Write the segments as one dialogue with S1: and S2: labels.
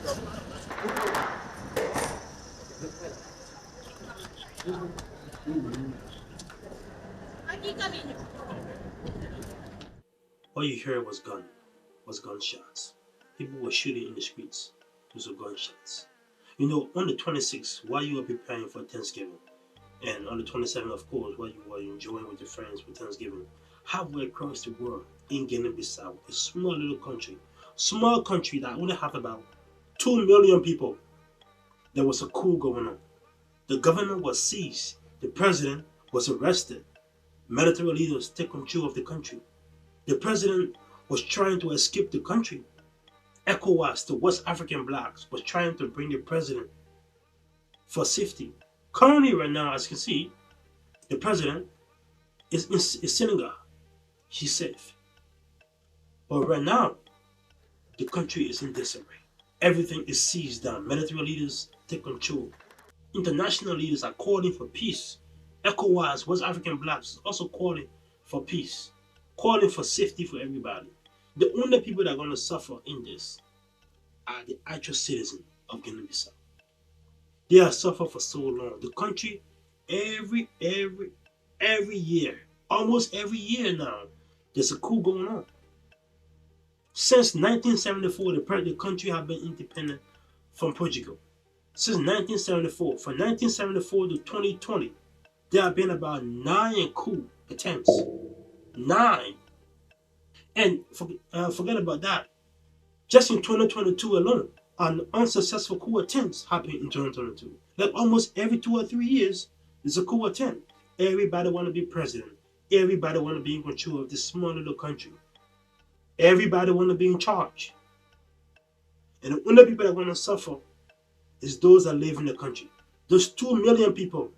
S1: All you heard was gunshots. People were shooting in the streets. Those were gunshots. You know, on the 26th, while you were preparing for Thanksgiving, and on the 27th, of course, while you were enjoying with your friends for Thanksgiving, halfway across the world, in Guinea-Bissau, a small country that only have about 2 million people, there was a coup going on. The government was seized. The president was arrested. Military leaders take control of the country. The president was trying to escape the country. ECOWAS, the West African blocks, was trying to bring the president for safety. Currently, right now, as you can see, the president is in Senegal. He's safe. But right now, the country is in disarray. Everything is seized down. Military leaders take control. International leaders are calling for peace. ECOWAS, West African blocks, is also calling for peace, calling for safety for everybody. The only people that are going to suffer in this are the actual citizens of Guinea-Bissau. They have suffered for so long. The country, every year, almost every year now, there's a coup going on. Since 1974, the country has been independent from Portugal. Since 1974, from 1974 to 2020, there have been about 9 coup attempts. 9. And forget about that. Just in 2022 alone, an unsuccessful coup attempts happened in 2022. Like almost every 2 or 3 years, there's a coup attempt. Everybody want to be president. Everybody want to be in control of this small little country. Everybody want to be in charge. And the only people that want to suffer is those that live in the country. Those 2 million people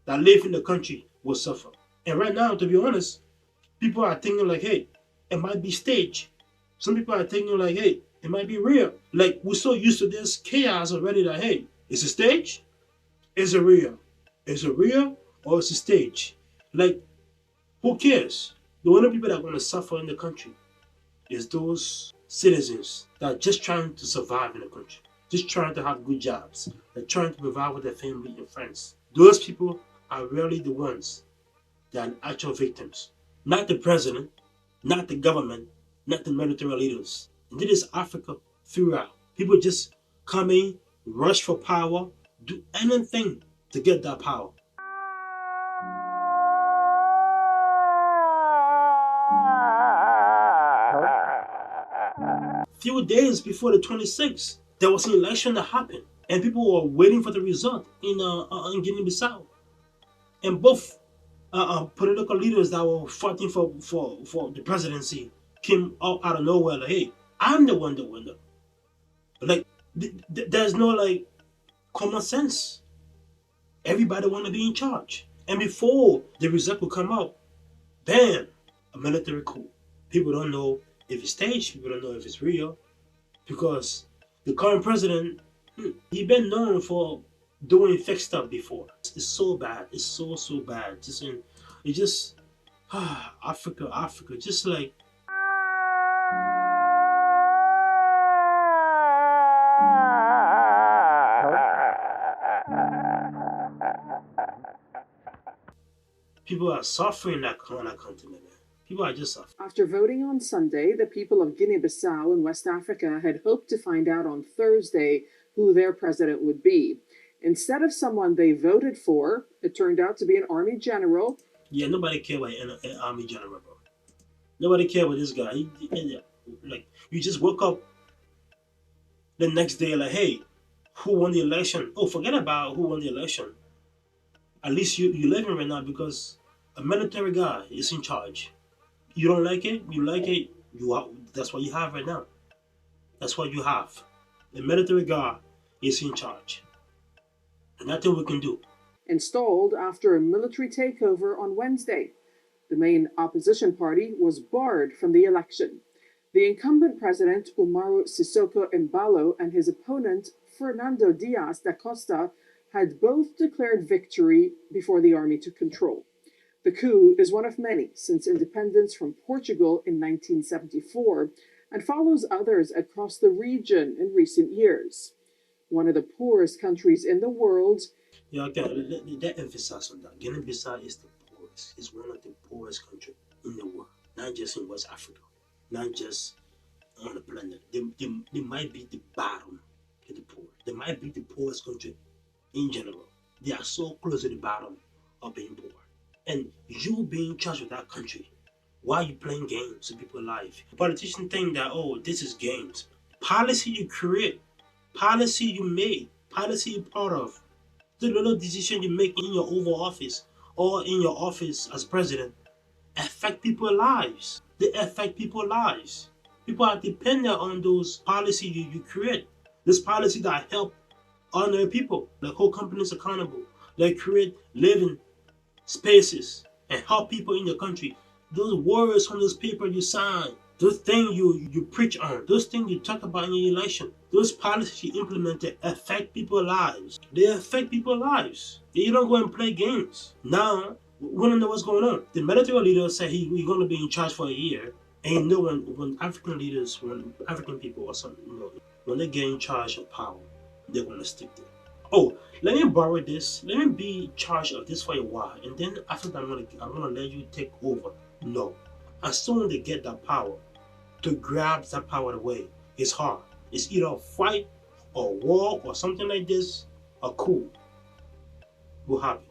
S1: that live in the country will suffer. And right now, to be honest, people are thinking like, hey, it might be staged. Some people are thinking like, hey, it might be real. Like, we're so used to this chaos already that, hey, it's a stage? Is it real? Is it real or it's a stage? Like, who cares? The only people that are going to suffer in the country is those citizens that are just trying to survive in the country, just trying to have good jobs, they're trying to provide with their family and friends. Those people are really the ones that are actual victims. Not the president, not the government, not the military leaders. And this is Africa throughout. People just come in, rush for power, do anything to get that power. Few days before the 26th, there was an election that happened, and people were waiting for the result in Guinea-Bissau. And both political leaders that were fighting for the presidency came out of nowhere like, hey, I'm the one the winner. Like, there's no like common sense. Everybody want to be in charge. And before the result will come out, bam, a military coup. People don't know if it's staged. People don't know if it's real. Because the current president, he been known for doing fake stuff before. It's so bad. It's so bad. It's just Africa. Just like people are suffering on that continent. Man. People are just suffering.
S2: After voting on Sunday, the people of Guinea-Bissau in West Africa had hoped to find out on Thursday who their president would be. Instead of someone they voted for, it turned out to be an army general.
S1: Yeah, nobody cared about an army general, bro. Nobody cared about this guy. Like, you just woke up the next day like, hey, who won the election? Oh, forget about who won the election. At least you're living right now because a military guy is in charge. You don't like it? You like it? That's what you have right now. That's what you have. The military guy is in charge. And nothing we can do.
S2: Installed after a military takeover on Wednesday. The main opposition party was barred from the election. The incumbent president, Umaru Sissoko Embalo, and his opponent, Fernando Dias da Costa, had both declared victory before the army took control. The coup is one of many since independence from Portugal in 1974, and follows others across the region in recent years. One of the poorest countries in the world,
S1: Yeah, again, let emphasize on that. Guinea-Bissau is the poorest. It's one of the poorest countries in the world, not just in West Africa, not just on the planet. They might be the bottom of the poor. They might be the poorest country in general. They are so close to the bottom of being poor. And you being charged with that country, why are you playing games with people's life? Politicians think that, oh, this is games. Policy you create, policy you made, policy you're part of, the little decision you make in your Oval Office or in your office as president affect people's lives. They affect people's lives. People are dependent on those policies you create. This policy that help ordinary people, like hold companies accountable, like create living spaces and help people in the country. Those words on those paper you sign, those things you preach on, those things you talk about in your election, those policies you implemented affect people's lives. They affect people's lives. You don't go and play games. Now, we don't know what's going on. The military leader said he's going to be in charge for a year. And you know when African leaders, when African people or something, when they get in charge of power, they're going to stick there. Oh, let me borrow this. Let me be in charge of this for a while, and then after that, I'm gonna let you take over. No, as soon as they get that power, to grab that power away, it's hard. It's either a fight or war or something like this, a coup will happen.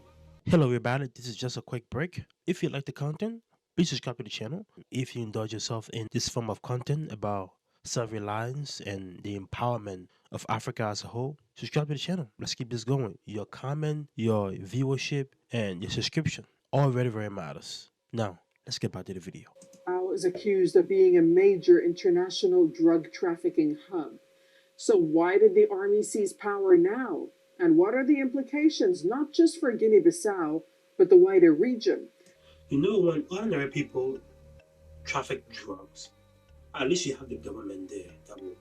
S1: Hello, everybody. This is just a quick break. If you like the content, please subscribe to the channel. If you indulge yourself in this form of content about self-reliance and the empowerment of Africa as a whole, subscribe to the channel. Let's keep this going. Your comment, your viewership, and your subscription all very, very matters. Now, let's get back to the video.
S2: is accused of being a major international drug trafficking hub. So, why did the army seize power now? And what are the implications, not just for Guinea Bissau, but the wider region?
S1: You know, when ordinary people traffic drugs, at least you have the government there that will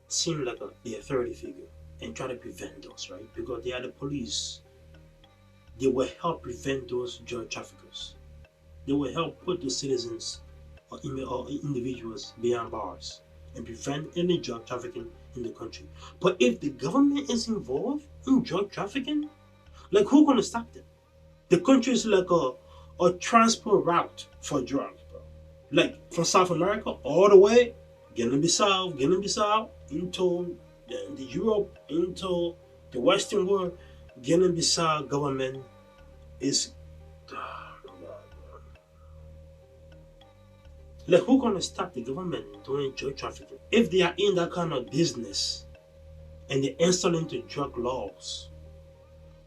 S1: seem like the authority figure and try to prevent those, right? Because they are the police. They will help prevent those drug traffickers. They will help put the citizens or individuals behind bars and prevent any drug trafficking in the country. But if the government is involved in drug trafficking, like who's gonna stop them? The country is like a transport route for drugs, bro. Like from South America all the way, Guinea-Bissau, into the Europe, into the Western world. Guinea-Bissau government is like who gonna stop the government doing drug trafficking? If they are in that kind of business and they install into drug laws,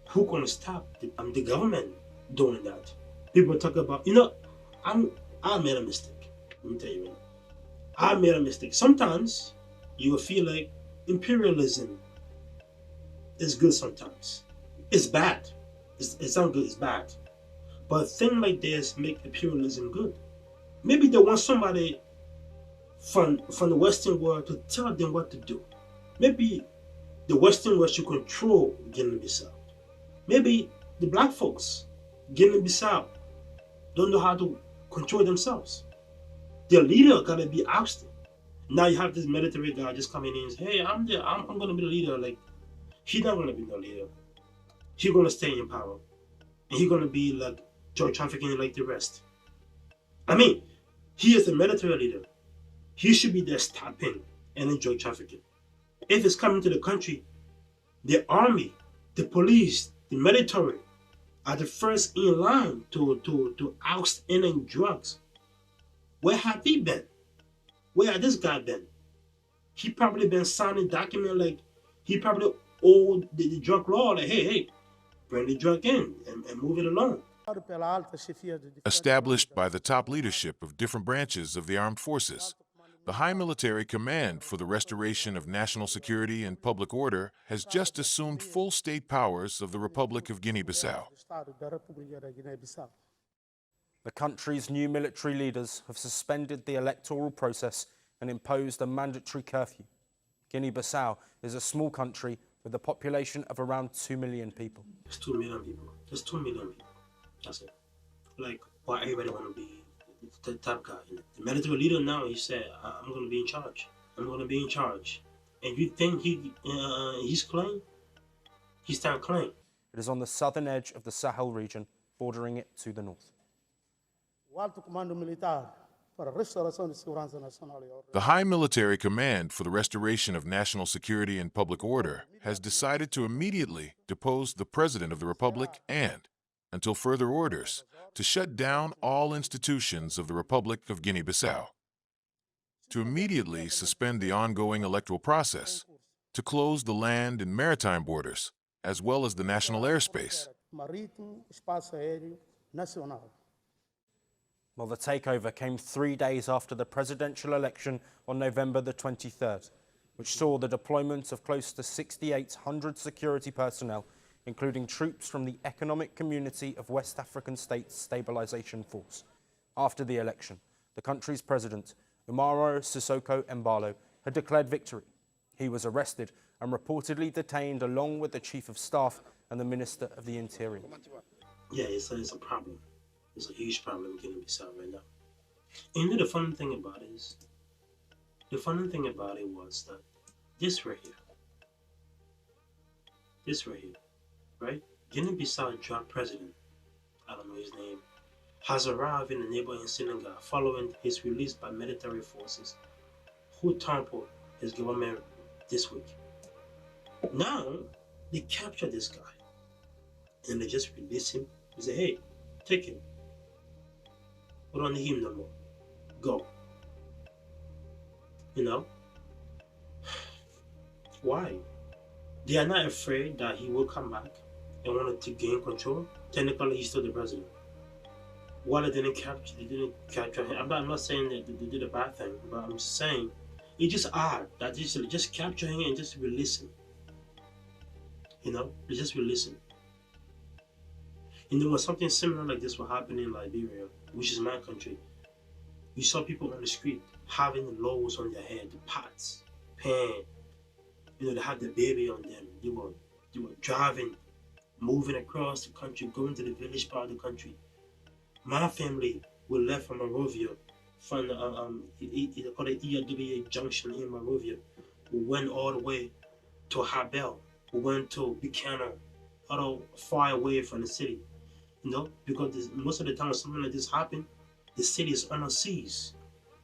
S1: who gonna stop the government doing that? People talk about, I made a mistake. Let me tell you, I made a mistake. Sometimes you will feel like imperialism is good sometimes. It's bad. It's not good, it's bad. But a thing like this make imperialism good. Maybe they want somebody from the Western world to tell them what to do. Maybe the Western world should control Guinea-Bissau. Maybe the black folks, Guinea-Bissau, don't know how to control themselves. Their leader gotta be ousted. Now you have this military guy just coming in and say, hey, I'm gonna be the leader. Like, he's not gonna be the leader. He's gonna stay in power. And he's gonna be like drug trafficking like the rest. I mean, he is the military leader. He should be there stopping any drug trafficking. If it's coming to the country, the army, the police, the military are the first in line to oust any drugs. Where have he been? Where had this guy been? He probably been signing documents like he probably owed the drug law like, hey, bring the drug in and move it along.
S3: Established by the top leadership of different branches of the armed forces, the High Military Command for the Restoration of National Security and Public Order has just assumed full state powers of the Republic of Guinea-Bissau.
S4: The country's new military leaders have suspended the electoral process and imposed a mandatory curfew. Guinea-Bissau is a small country with a population of around 2 million people.
S1: It's 2 million people. Just 2 million people. That's it. Like, why everybody want to be the top guy. The military leader now, he said, I'm going to be in charge. I'm going to be in charge. And you think he's clean? He's not clean.
S4: It is on the southern edge of the Sahel region, bordering it to the north.
S3: The High Military Command for the Restoration of National Security and Public Order has decided to immediately depose the President of the Republic and, until further orders, to shut down all institutions of the Republic of Guinea-Bissau, to immediately suspend the ongoing electoral process, to close the land and maritime borders, as well as the national airspace.
S4: Well, the takeover came 3 days after the presidential election on November the 23rd, which saw the deployment of close to 6,800 security personnel, including troops from the Economic Community of West African States Stabilization Force. After the election, the country's president, Umaro Sissoko Embalo, had declared victory. He was arrested and reportedly detained along with the Chief of Staff and the Minister of the Interior.
S1: Yeah, it's a problem. It's a huge problem in Guinea-Bissau right now. And you know the funny thing about it is, was that this right here, right? Guinea-Bissau draft president, I don't know his name, has arrived in the neighboring Senegal following his release by military forces who toppled his government this week. Now, they capture this guy and they just release him. They say, hey, take him. We don't need him no more. Go. You know? Why? They are not afraid that he will come back and wanted to gain control. Technically, he's still the president. Why they didn't capture him? I'm not saying that they did a bad thing, but I'm just saying it's just odd that they just capture him and just release him. You know? They just release him. And there was something similar like this was happening in Liberia, which is my country. You saw people on the street having loads on their head, the pots, pan. You know, they had the baby on them. They were driving, moving across the country, going to the village part of the country. My family we left from Monrovia, from they call it ERWA Junction in Monrovia. We went all the way to Habel. We went to Buchanan, far away from the city. You know, because most of the time when something like this happens, the city is on the seas.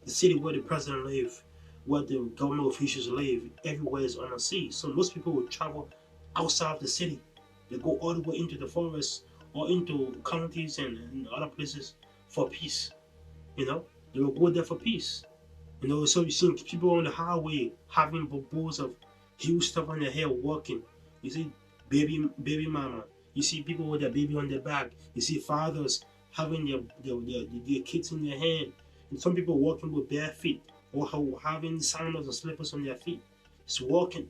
S1: The city where the president lives, where the government officials live, everywhere is on the sea. So most people will travel outside of the city. They go all the way into the forest or into counties and other places for peace. You know, they will go there for peace. You know, so you see people on the highway having bubbles of huge stuff on their head walking. You see baby mama. You see people with their baby on their back. You see fathers having their kids in their hand. And some people walking with bare feet or having sandals or slippers on their feet. Just walking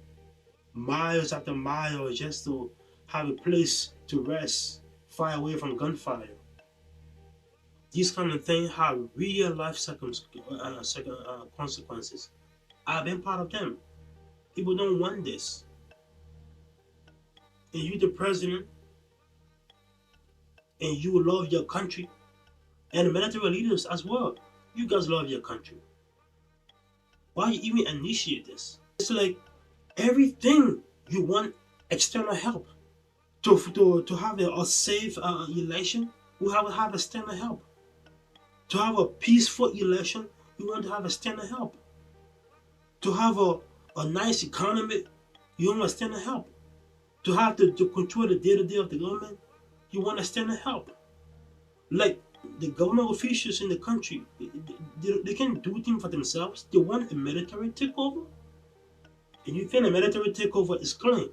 S1: miles after miles just to have a place to rest, far away from gunfire. These kind of things have real life consequences. I've been part of them. People don't want this. And you, the president, and you love your country, and the military leaders as well. You guys love your country. Why you even initiate this? It's like everything you want external help to have a safe election. We have to have external help. To have a peaceful election, you want to have external help. To have a nice economy, you want external help. To have to control the day-to-day of the government, you want external help. Like the government officials in the country, they can't do things for themselves. They want a military takeover. And you think a military takeover is clean.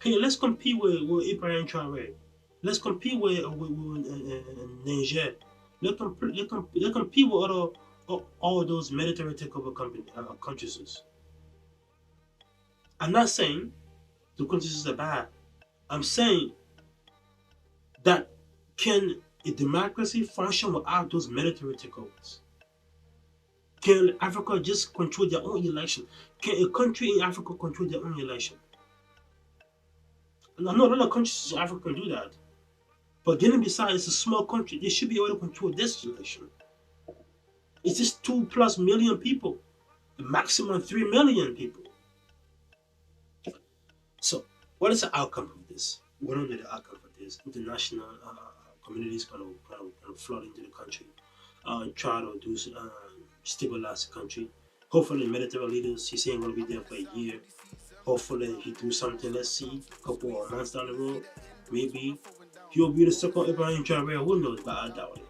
S1: Hey, let's compete with Ibrahim Traoré. Let's compete with Niger. Let's compete with all those military takeover countries. I'm not saying the countries are bad. I'm saying that can a democracy function without those military takeovers? Can Africa just control their own election? Can a country in Africa control their own election? I know a lot of countries in Africa can do that. But Guinea-Bissau is a small country. They should be able to control this election. It's just 2+ million people, a maximum 3 million people. So, what is the outcome of this? We don't know the outcome of this. International community is going to flood into the country, try to do stabilize the country. Hopefully, military leaders, he's saying going to be there for a year. Hopefully, he do something. Let's see, a couple of months down the road, maybe he'll be the second Ibrahim Traoré. Who knows? But I doubt it.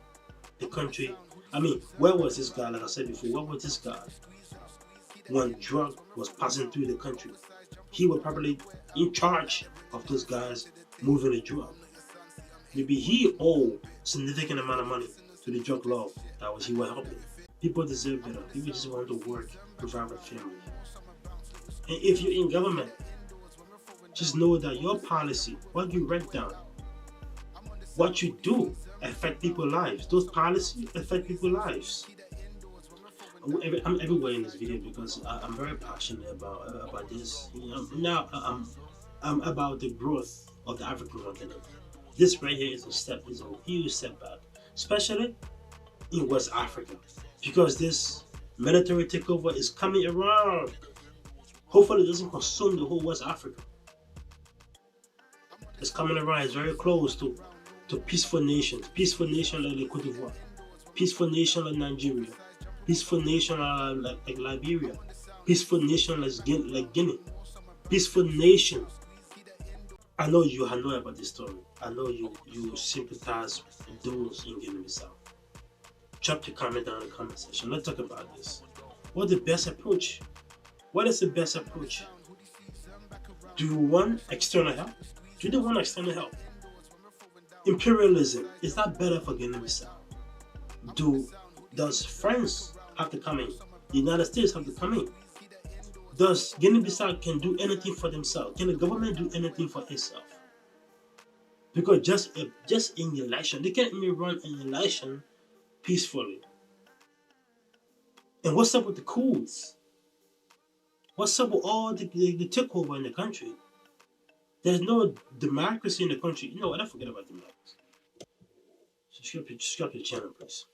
S1: The country. I mean, where was this guy? Like I said before, where was this guy when drug was passing through the country? He was probably in charge of those guys moving the drug. Maybe he owed significant amount of money to the drug law he was helping. People deserve better. People just want to work, provide for family. And if you're in government, just know that your policy, what you write down, what you do, affect people's lives. Those policies affect people's lives. I'm everywhere in this video because I'm very passionate about this. Now I'm about the growth of the African continent. This right here is a huge step back, especially in West Africa, because this military takeover is coming around. Hopefully, it doesn't consume the whole West Africa. It's coming around. It's very close to peaceful nations like the Cote d'Ivoire, peaceful nation like Nigeria, peaceful nation like Liberia, peaceful nation like Guinea, peaceful nation. I know you know about this story. I know you sympathize with those in Guinea-Bissau. Drop your comment down in the comment section. Let's talk about this. What's the best approach? What is the best approach? Do you want external help? Do you want external help? Imperialism, is that better for Guinea-Bissau? Does France have to come in? The United States have to come in? Does Guinea-Bissau can do anything for themselves? Can the government do anything for itself? Because just in the election, they can't even run an election peacefully. And what's up with the coups? What's up with all the takeover in the country? There's no democracy in the country. You know what? I forget about democracy. Subscribe to the channel, please.